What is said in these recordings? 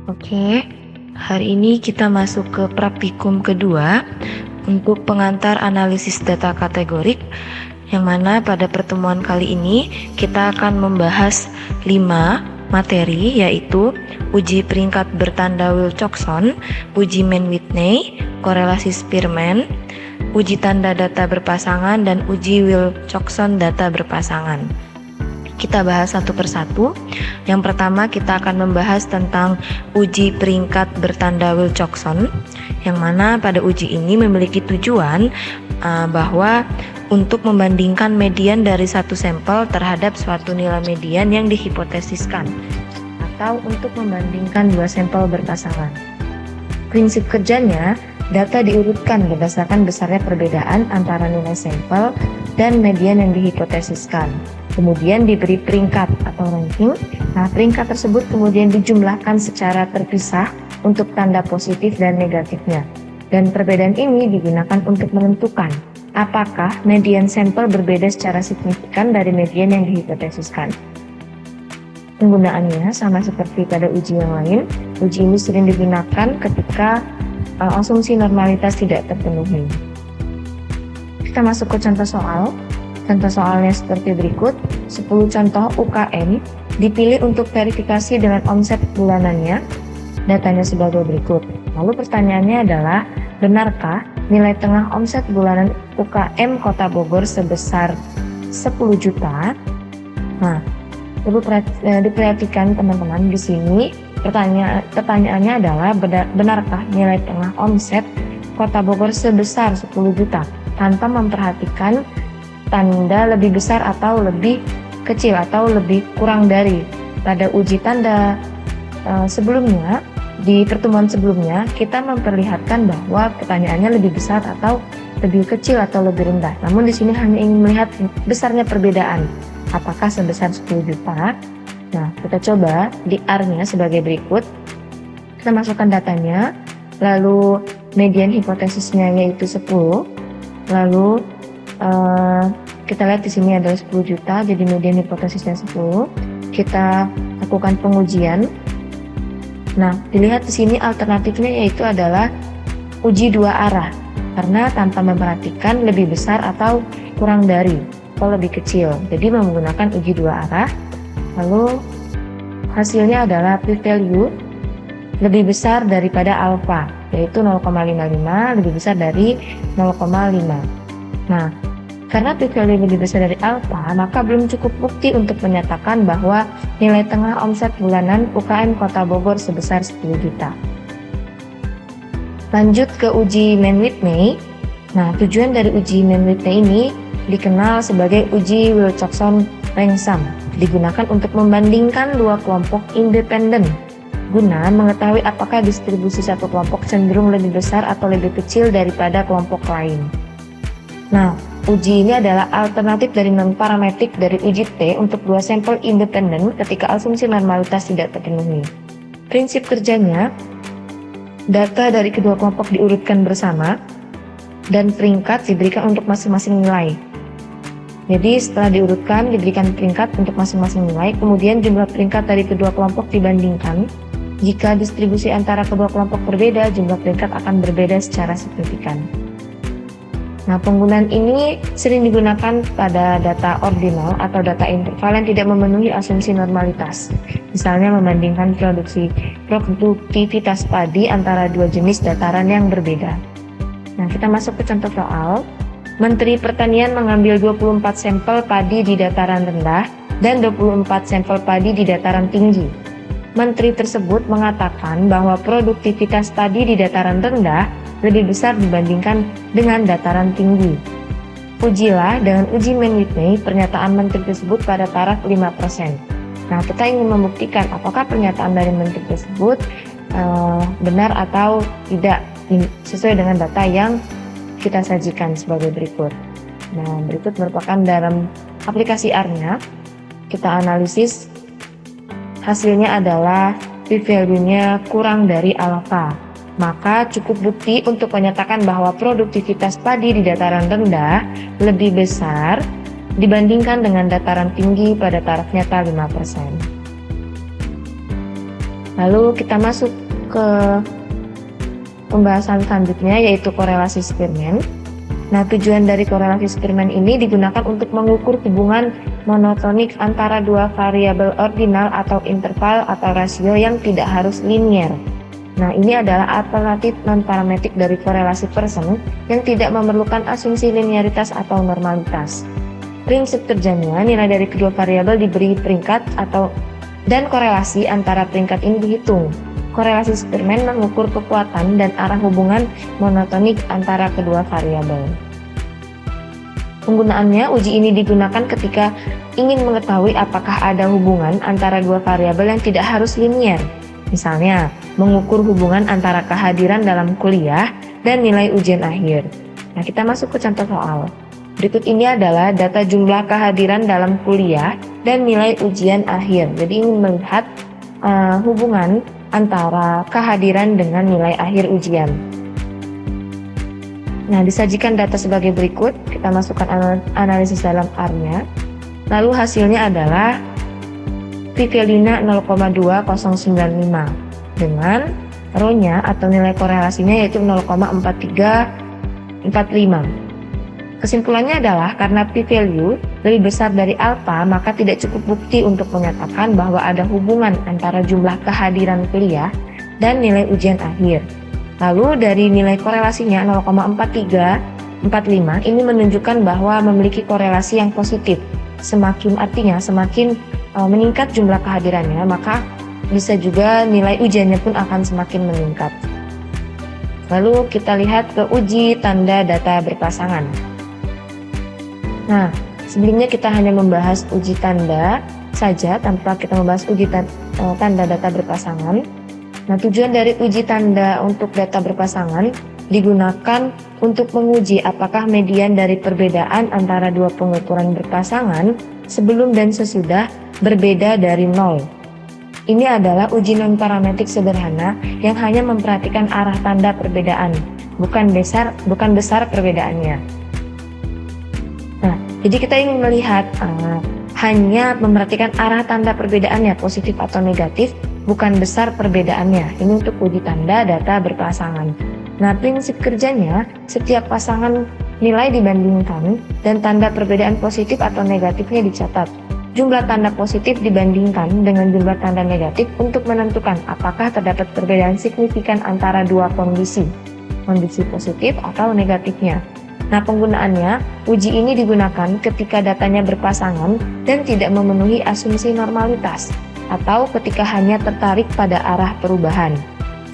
Oke, hari ini kita masuk ke praktikum kedua untuk pengantar analisis data kategorik, yang mana pada pertemuan kali ini kita akan membahas 5 materi, yaitu uji peringkat bertanda Wilcoxon, uji Mann-Whitney, korelasi Spearman, uji tanda data berpasangan, dan uji Wilcoxon data berpasangan. Kita bahas satu persatu. Yang pertama kita akan membahas tentang uji peringkat bertanda Wilcoxon, yang mana pada uji ini memiliki tujuan bahwa untuk membandingkan median dari satu sampel terhadap suatu nilai median yang dihipotesiskan, atau untuk membandingkan dua sampel berpasangan. Prinsip kerjanya, data diurutkan berdasarkan besarnya perbedaan antara nilai sampel dan median yang dihipotesiskan. Kemudian diberi peringkat atau ranking. Nah, peringkat tersebut kemudian dijumlahkan secara terpisah untuk tanda positif dan negatifnya. Dan perbedaan ini digunakan untuk menentukan apakah median sampel berbeda secara signifikan dari median yang dihipotesiskan. Penggunaannya sama seperti pada uji yang lain. Uji ini sering digunakan ketika asumsi normalitas tidak terpenuhi. Kita masuk ke contoh soal. Contoh soalnya seperti berikut. 10 contoh UKM dipilih untuk verifikasi dengan omset bulanannya. Datanya sebagai berikut. Lalu pertanyaannya adalah, benarkah nilai tengah omset bulanan UKM Kota Bogor sebesar 10 juta? Nah, perlu diperhatikan teman-teman di sini. Pertanyaannya adalah, benarkah nilai tengah omset Kota Bogor sebesar 10 juta? Tanpa memperhatikan tanda lebih besar atau lebih kecil atau lebih kurang dari. Pada uji tanda sebelumnya, di pertemuan sebelumnya, kita memperlihatkan bahwa pertanyaannya lebih besar atau lebih kecil atau lebih rendah. Namun di sini hanya ingin melihat besarnya perbedaan. Apakah sebesar 10 juta? Nah, kita coba di R-nya sebagai berikut. Kita masukkan datanya, lalu median hipotesisnya yaitu 10. Lalu kita lihat di sini adalah 10 juta, jadi median hipotesisnya 10. Kita lakukan pengujian. Nah, dilihat di sini alternatifnya yaitu adalah uji dua arah, karena tanpa memperhatikan lebih besar atau kurang dari atau lebih kecil. Jadi menggunakan uji dua arah. Lalu hasilnya adalah p-value lebih besar daripada alfa, yaitu 0,55 lebih besar dari 0,5. Nah, karena p-value lebih besar dari alfa, maka belum cukup bukti untuk menyatakan bahwa nilai tengah omset bulanan UKM Kota Bogor sebesar 10 juta. Lanjut ke uji Mann-Whitney. Nah, tujuan dari uji Mann-Whitney ini dikenal sebagai uji Wilcoxon-Ransom. Digunakan untuk membandingkan dua kelompok independen guna mengetahui apakah distribusi satu kelompok cenderung lebih besar atau lebih kecil daripada kelompok lain. Nah, uji ini adalah alternatif dari non-parametrik dari uji T untuk dua sampel independen ketika asumsi normalitas tidak terpenuhi. Prinsip kerjanya, data dari kedua kelompok diurutkan bersama dan peringkat diberikan untuk masing-masing nilai. Jadi setelah diurutkan, diberikan peringkat untuk masing-masing nilai, kemudian jumlah peringkat dari kedua kelompok dibandingkan. Jika distribusi antara kedua kelompok berbeda, jumlah peringkat akan berbeda secara signifikan. Nah, penggunaan ini sering digunakan pada data ordinal atau data interval yang tidak memenuhi asumsi normalitas. Misalnya membandingkan produktivitas padi antara dua jenis dataran yang berbeda. Nah, kita masuk ke contoh soal. Menteri Pertanian mengambil 24 sampel padi di dataran rendah dan 24 sampel padi di dataran tinggi. Menteri tersebut mengatakan bahwa produktivitas padi di dataran rendah lebih besar dibandingkan dengan dataran tinggi. Ujilah dengan uji Mann-Whitney pernyataan menteri tersebut pada taraf 5%. Nah, kita ingin membuktikan apakah pernyataan dari menteri tersebut benar atau tidak sesuai dengan data yang kita sajikan sebagai berikut. Nah, berikut merupakan dalam aplikasi R-nya. Kita analisis, hasilnya adalah p-value-nya kurang dari alfa. Maka cukup bukti untuk menyatakan bahwa produktivitas padi di dataran rendah lebih besar dibandingkan dengan dataran tinggi pada taraf nyata 5%. Lalu kita masuk ke pembahasan selanjutnya, yaitu korelasi Spearman. Nah, tujuan dari korelasi Spearman ini digunakan untuk mengukur hubungan monotonik antara dua variabel ordinal atau interval atau rasio yang tidak harus linear. Nah, ini adalah alternatif non-parametrik dari korelasi Pearson yang tidak memerlukan asumsi linearitas atau normalitas. Prinsip kerjanya, nilai dari kedua variabel diberi peringkat dan korelasi antara peringkat ini dihitung. Korelasi Spearman mengukur kekuatan dan arah hubungan monotonik antara kedua variabel. Penggunaannya, uji ini digunakan ketika ingin mengetahui apakah ada hubungan antara dua variabel yang tidak harus linear. Misalnya, mengukur hubungan antara kehadiran dalam kuliah dan nilai ujian akhir. Nah, kita masuk ke contoh soal. Berikut ini adalah data jumlah kehadiran dalam kuliah dan nilai ujian akhir. Jadi ingin melihat hubungan antara kehadiran dengan nilai akhir ujian. Nah, disajikan data sebagai berikut. Kita masukkan analisis dalam R-nya. Lalu hasilnya adalah p-value-nya 0,2095 dengan rho-nya atau nilai korelasinya yaitu 0,4345. Kesimpulannya adalah karena p-value lebih besar dari alfa, maka tidak cukup bukti untuk menyatakan bahwa ada hubungan antara jumlah kehadiran kuliah dan nilai ujian akhir. Lalu dari nilai korelasinya 0,4345 ini menunjukkan bahwa memiliki korelasi yang positif. Semakin meningkat jumlah kehadirannya, maka bisa juga nilai ujiannya pun akan semakin meningkat. Lalu kita lihat ke uji tanda data berpasangan. Nah, sebelumnya kita hanya membahas uji tanda saja tanpa kita membahas uji tanda data berpasangan. Nah, tujuan dari uji tanda untuk data berpasangan digunakan untuk menguji apakah median dari perbedaan antara dua pengukuran berpasangan sebelum dan sesudah berbeda dari 0. Ini adalah uji non-parametrik sederhana yang hanya memperhatikan arah tanda perbedaan, bukan besar perbedaannya. Nah, jadi kita ingin melihat hanya memperhatikan arah tanda perbedaannya, positif atau negatif, bukan besar perbedaannya. Ini untuk uji tanda data berpasangan. Nah, prinsip kerjanya, setiap pasangan nilai dibandingkan dan tanda perbedaan positif atau negatifnya dicatat. Jumlah tanda positif dibandingkan dengan jumlah tanda negatif untuk menentukan apakah terdapat perbedaan signifikan antara dua kondisi positif atau negatifnya. Nah, penggunaannya, uji ini digunakan ketika datanya berpasangan dan tidak memenuhi asumsi normalitas, atau ketika hanya tertarik pada arah perubahan.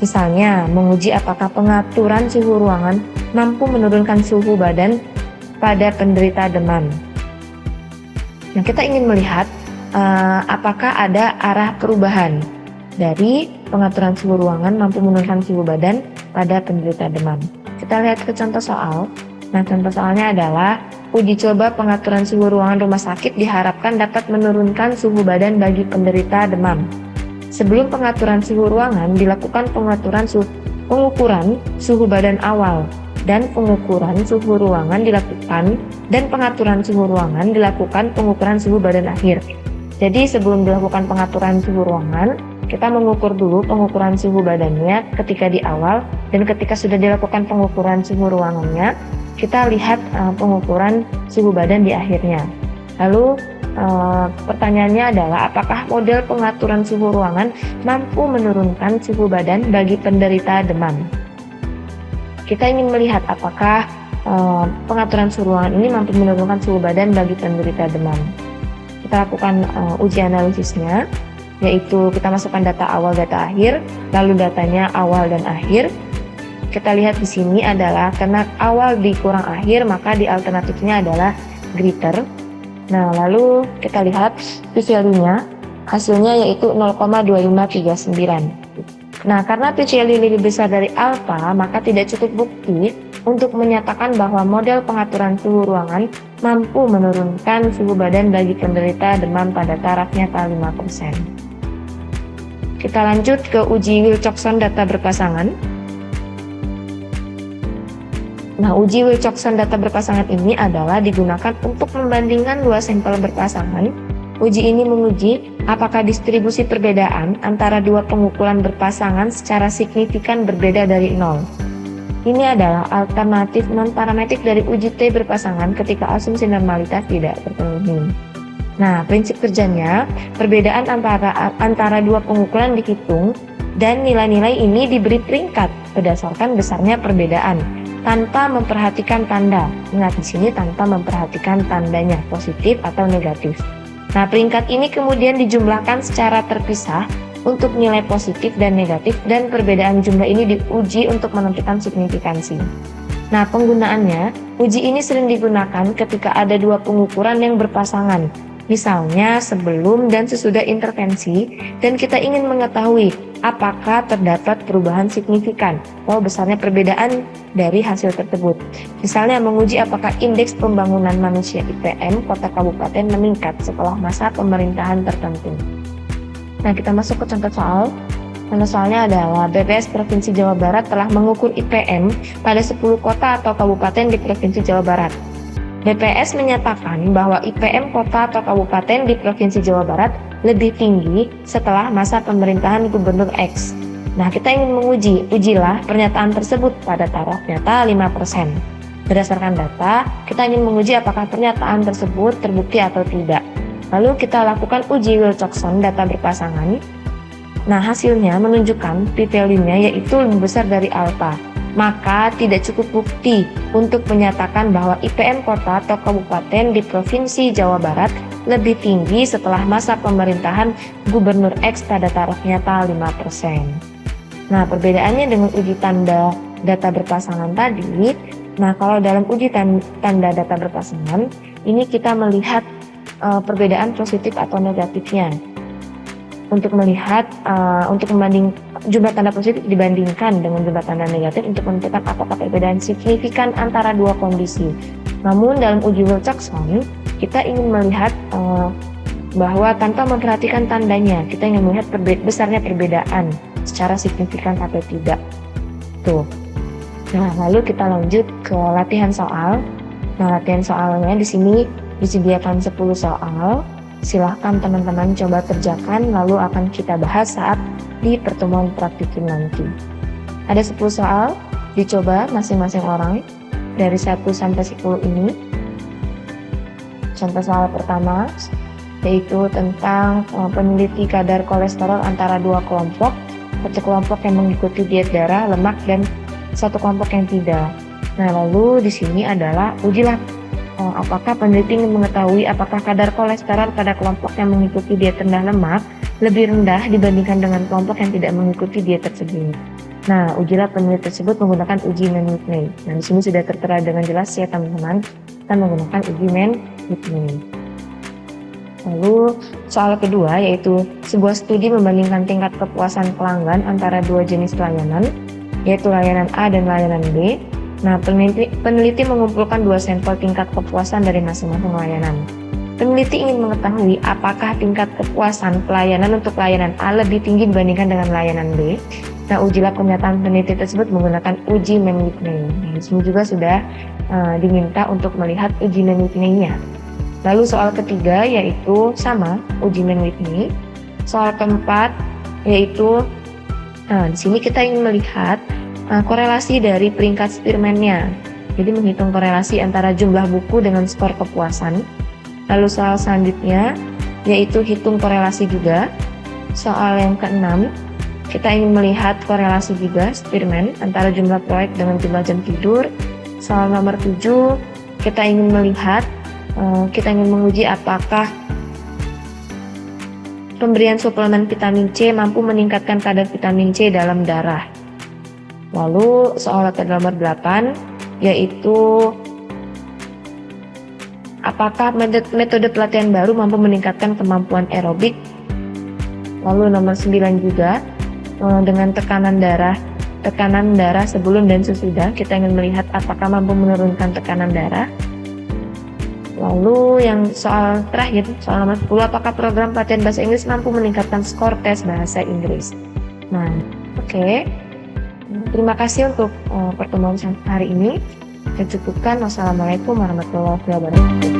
Misalnya, menguji apakah pengaturan suhu ruangan mampu menurunkan suhu badan pada penderita demam. Nah, kita ingin melihat apakah ada arah perubahan dari pengaturan suhu ruangan mampu menurunkan suhu badan pada penderita demam. Kita lihat ke contoh soal. Nah, contoh soalnya adalah uji coba pengaturan suhu ruangan rumah sakit diharapkan dapat menurunkan suhu badan bagi penderita demam. Sebelum pengaturan suhu ruangan dilakukan pengukuran suhu badan awal dan pengaturan suhu ruangan dilakukan pengukuran suhu badan akhir. Jadi sebelum dilakukan pengaturan suhu ruangan, kita mengukur dulu pengukuran suhu badannya ketika di awal, dan ketika sudah dilakukan pengukuran suhu ruangannya, kita lihat pengukuran suhu badan di akhirnya. Lalu pertanyaannya adalah apakah model pengaturan suhu ruangan mampu menurunkan suhu badan bagi penderita demam. Kita ingin melihat apakah pengaturan suhu ruangan ini mampu menurunkan suhu badan bagi penderita demam. Kita lakukan uji analisisnya, yaitu kita masukkan data awal, data akhir, lalu datanya awal dan akhir. Kita lihat di sini adalah karena awal dikurang akhir, maka di alternatifnya adalah greater. Nah, lalu kita lihat p-value-nya, hasilnya yaitu 0,2539. Nah, karena p-value lebih besar dari alfa, maka tidak cukup bukti untuk menyatakan bahwa model pengaturan suhu ruangan mampu menurunkan suhu badan bagi penderita demam pada tarafnya 5%. Kita lanjut ke uji Wilcoxon data berpasangan. Nah, uji Wilcoxon data berpasangan ini adalah digunakan untuk membandingkan dua sampel berpasangan Uji ini menguji apakah distribusi perbedaan antara dua pengukuran berpasangan secara signifikan berbeda dari nol. Ini adalah alternatif non-parametrik dari uji T berpasangan ketika asumsi normalitas tidak terpenuhi. Nah, prinsip kerjanya, perbedaan antara dua pengukuran dihitung dan nilai-nilai ini diberi peringkat berdasarkan besarnya perbedaan tanpa memperhatikan tanda. Ingat di sini tanpa memperhatikan tandanya, positif atau negatif. Nah, peringkat ini kemudian dijumlahkan secara terpisah untuk nilai positif dan negatif, dan perbedaan jumlah ini diuji untuk menentukan signifikansi. Nah, penggunaannya, uji ini sering digunakan ketika ada dua pengukuran yang berpasangan, misalnya sebelum dan sesudah intervensi, dan kita ingin mengetahui apakah terdapat perubahan signifikan atau besarnya perbedaan dari hasil tersebut. Misalnya menguji apakah indeks pembangunan manusia IPM kota kabupaten meningkat setelah masa pemerintahan tertentu. Nah, kita masuk ke contoh soal. Contoh soalnya adalah BPS Provinsi Jawa Barat telah mengukur IPM pada 10 kota atau kabupaten di Provinsi Jawa Barat. BPS menyatakan bahwa IPM kota atau kabupaten di Provinsi Jawa Barat lebih tinggi setelah masa pemerintahan Gubernur X. Nah, kita ingin menguji, ujilah pernyataan tersebut pada taraf nyata 5%. Berdasarkan data, kita ingin menguji apakah pernyataan tersebut terbukti atau tidak. Lalu kita lakukan uji Wilcoxon data berpasangan. Nah, hasilnya menunjukkan p-value-nya yaitu lebih besar dari alfa. Maka tidak cukup bukti untuk menyatakan bahwa IPM kota atau kabupaten di Provinsi Jawa Barat lebih tinggi setelah masa pemerintahan Gubernur X pada taraf nyata 5%. Nah, perbedaannya dengan uji tanda data berpasangan tadi, nah kalau dalam uji tanda data berpasangan, ini kita melihat perbedaan positif atau negatifnya. Untuk melihat, untuk membanding jumlah tanda positif dibandingkan dengan jumlah tanda negatif untuk menentukan apakah perbedaan signifikan antara dua kondisi. Namun dalam uji Wilcoxon, kita ingin melihat bahwa tanpa memperhatikan tandanya, kita ingin melihat besarnya perbedaan secara signifikan atau tidak. Tuh. Nah, lalu kita lanjut ke latihan soal. Nah, latihan soalnya di sini disediakan 10 soal. Silahkan teman-teman coba kerjakan, lalu akan kita bahas saat di pertemuan praktikum nanti. Ada 10 soal, dicoba masing-masing orang dari 1 sampai 10 ini. Contoh soal pertama yaitu tentang peneliti kadar kolesterol antara dua kelompok, satu kelompok yang mengikuti diet darah, lemak, dan satu kelompok yang tidak. Nah, lalu di sini adalah ujilah apakah peneliti ingin mengetahui apakah kadar kolesterol pada kelompok yang mengikuti diet rendah lemak lebih rendah dibandingkan dengan kelompok yang tidak mengikuti diet tersebut. Nah, ujilah peneliti tersebut menggunakan uji Mann-Whitney. Nah, di sini sudah tertera dengan jelas ya teman-teman, kita menggunakan uji Mann-Whitney. Lalu soal kedua yaitu sebuah studi membandingkan tingkat kepuasan pelanggan antara dua jenis layanan, yaitu layanan A dan layanan B. Nah, peneliti mengumpulkan dua sampel tingkat kepuasan dari masing-masing layanan. Peneliti ingin mengetahui apakah tingkat kepuasan pelayanan untuk layanan A lebih tinggi dibandingkan dengan layanan B. Nah, ujilah pernyataan peneliti tersebut menggunakan uji Mann-Whitney. Nah, di sini juga sudah diminta untuk melihat uji Mann-Whitney-nya. Lalu soal ketiga yaitu sama uji Mann-Whitney. Soal keempat yaitu di sini kita ingin melihat korelasi dari peringkat Spearman-nya. Jadi menghitung korelasi antara jumlah buku dengan skor kepuasan. Lalu soal selanjutnya yaitu hitung korelasi juga. Soal yang keenam, kita ingin melihat korelasi juga Spearman antara jumlah proyek dengan jumlah jam tidur. Soal nomor 7, kita ingin menguji apakah pemberian suplemen vitamin C mampu meningkatkan kadar vitamin C dalam darah. Lalu soal nomor 8 yaitu apakah metode pelatihan baru mampu meningkatkan kemampuan aerobik. Lalu nomor 9 juga dengan tekanan darah sebelum dan sesudah, kita ingin melihat apakah mampu menurunkan tekanan darah. Lalu yang soal terakhir, soal nomor 10, apakah program pelatihan bahasa Inggris mampu meningkatkan skor tes bahasa Inggris. Nah, oke. Terima kasih untuk pertemuan hari ini. Saya cukupkan. Wassalamualaikum warahmatullahi wabarakatuh.